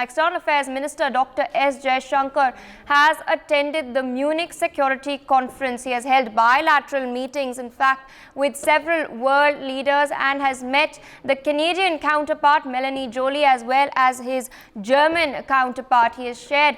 External Affairs Minister Dr. S. Jaishankar has attended the Munich Security Conference. He has held bilateral meetings, in fact, with several world leaders and has met the Canadian counterpart, Melanie Joly, as well as his German counterpart. He has shared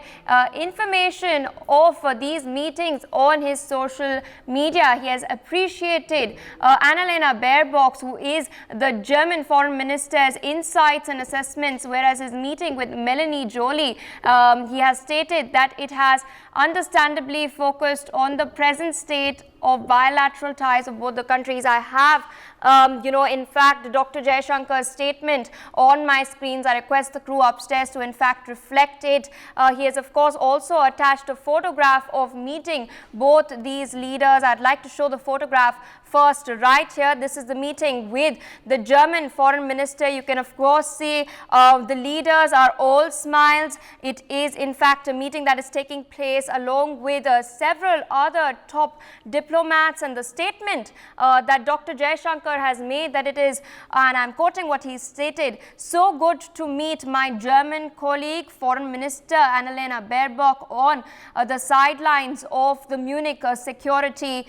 information of these meetings on his social media. He has appreciated Annalena Baerbock, who is the German Foreign Minister's insights and assessments, whereas his meeting with Melanie Joly, he has stated that it has understandably focused on the present state of bilateral ties of both the countries. I have, in fact, Dr. Jaishankar's statement on my screens. I request the crew upstairs to, in fact, reflect it. He has, of course, also attached a photograph of meeting both these leaders. I'd like to show the photograph first right here. This is the meeting with the German foreign minister. You can, of course, see the leaders are all smiles. It is, in fact, a meeting that is taking place along with several other top diplomats, and the statement that Dr. Jaishankar has made, that it is, and I'm quoting what he stated, "So good to meet my German colleague, Foreign Minister Annalena Baerbock, on the sidelines of the Munich Security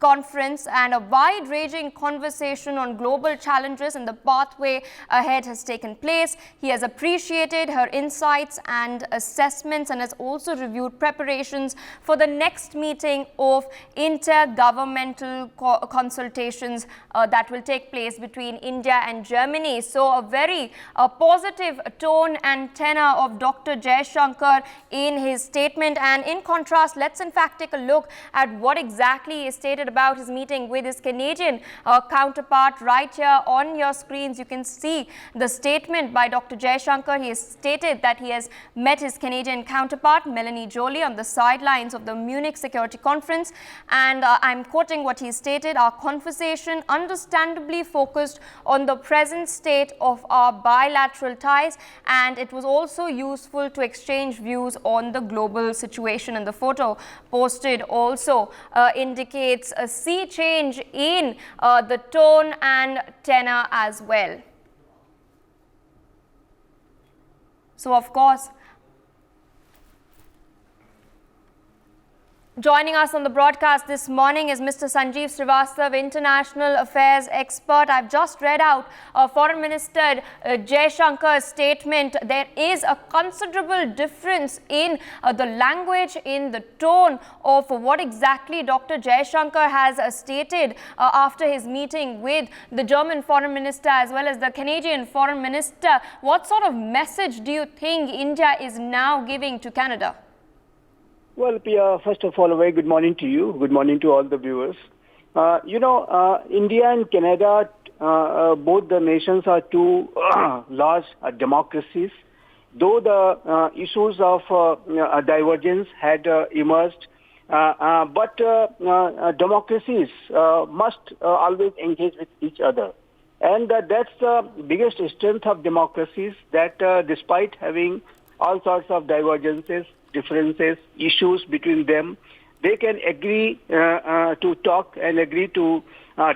Conference, and a wide-ranging conversation on global challenges and the pathway ahead has taken place. He has appreciated her insights and assessments and has also reviewed preparations for the next meeting of intergovernmental consultations that will take place between India and Germany." So a very positive tone and tenor of Dr. Jaishankar in his statement. And in contrast, let's in fact take a look at what exactly is stated about his meeting with his Canadian counterpart. Right here on your screens, you can see the statement by Dr. Jaishankar. He has stated that he has met his Canadian counterpart, Melanie Joly, on the sidelines of the Munich Security Conference. And I'm quoting what he stated: "Our conversation understandably focused on the present state of our bilateral ties, and it was also useful to exchange views on the global situation." And the photo posted also indicates a sea change in the tone and tenor as well. So, of course, joining us on the broadcast this morning is Mr. Sanjeev Srivastav, International Affairs expert. I've just read out Foreign Minister Jaishankar's statement. There is a considerable difference in the language, in the tone of what exactly Dr. Jaishankar has stated after his meeting with the German Foreign Minister as well as the Canadian Foreign Minister. What sort of message do you think India is now giving to Canada? Well, Pia, first of all, a very good morning to you. Good morning to all the viewers. India and Canada, both the nations are two large democracies. Though the issues of divergence had emerged, but democracies must always engage with each other. And that's the biggest strength of democracies, that despite having all sorts of divergences, differences, issues between them, they can agree to talk and agree to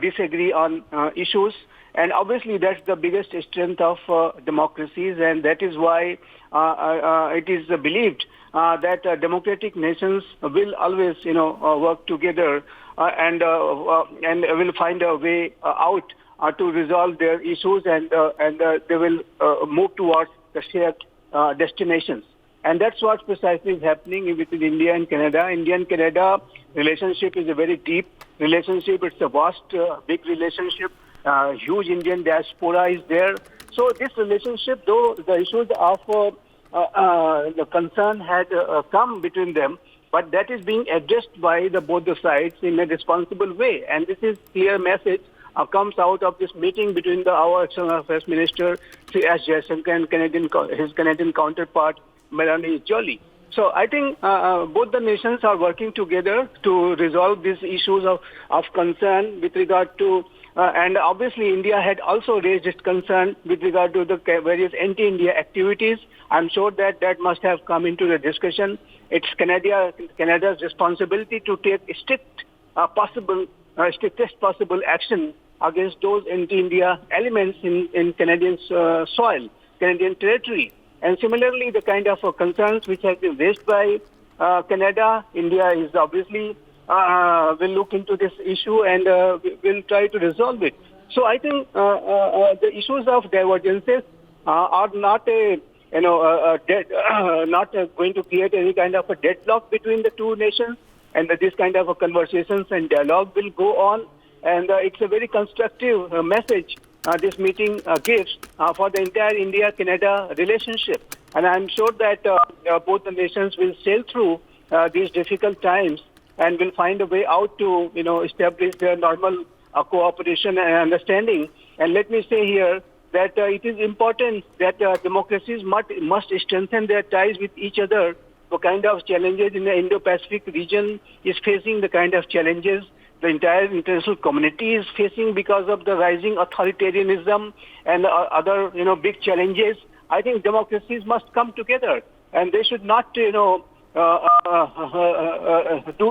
disagree on issues. And obviously that's the biggest strength of democracies, and that is why it is believed that democratic nations will always work together and will find a way out to resolve their issues, and they will move towards the shared destinations. And that's what precisely is happening between India and Canada. India and Canada relationship is a very deep relationship. It's a vast, big relationship. Huge Indian diaspora is there. So this relationship, though the issues of the concern had come between them, but that is being addressed by both the sides in a responsible way. And this is clear message comes out of this meeting between our External Affairs Minister, S. Jaishankar, and his Canadian counterpart, Melanie Joly. So I think both the nations are working together to resolve these issues of concern with regard to, and obviously India had also raised its concern with regard to the various anti-India activities. I'm sure that must have come into the discussion. It's Canada's responsibility to take strictest possible action against those anti-India elements in Canadian soil, Canadian territory. And similarly, the kind of concerns which have been raised by Canada, India is obviously will look into this issue and will try to resolve it. So I think the issues of divergences are not not going to create any kind of a deadlock between the two nations, and this kind of conversations and dialogue will go on. And it's a very constructive message this meeting gives for the entire India-Canada relationship. And I'm sure that both the nations will sail through these difficult times and will find a way out to, establish their normal cooperation and understanding. And let me say here that it is important that democracies must strengthen their ties with each other. The kind of challenges in the Indo-Pacific region is facing, the kind of challenges the entire international community is facing because of the rising authoritarianism and other, big challenges. I think democracies must come together, and they should not, do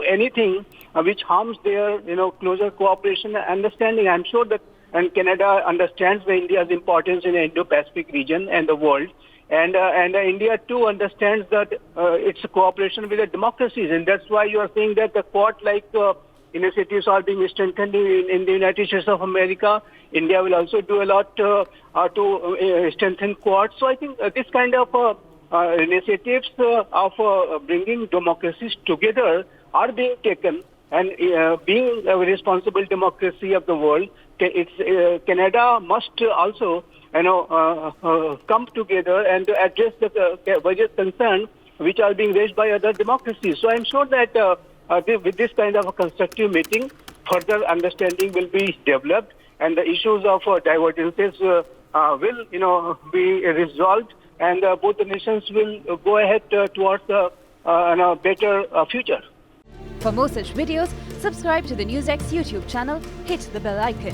anything which harms their, closer cooperation and understanding. I'm sure that and Canada understands India's importance in the Indo-Pacific region and the world. And India too understands that its cooperation with the democracies, and that's why you are saying that the Quad-like initiatives are being strengthened in the United States of America. India will also do a lot to strengthen Quad. So I think this kind of initiatives of bringing democracies together are being taken, and being a responsible democracy of the world, Canada must also come together and address the various concerns which are being raised by other democracies. So I'm sure that with this kind of a constructive meeting, further understanding will be developed, and the issues of divergences will be resolved, and both the nations will go ahead towards a better future. For more such videos, subscribe to the NewsX YouTube channel, hit the bell icon.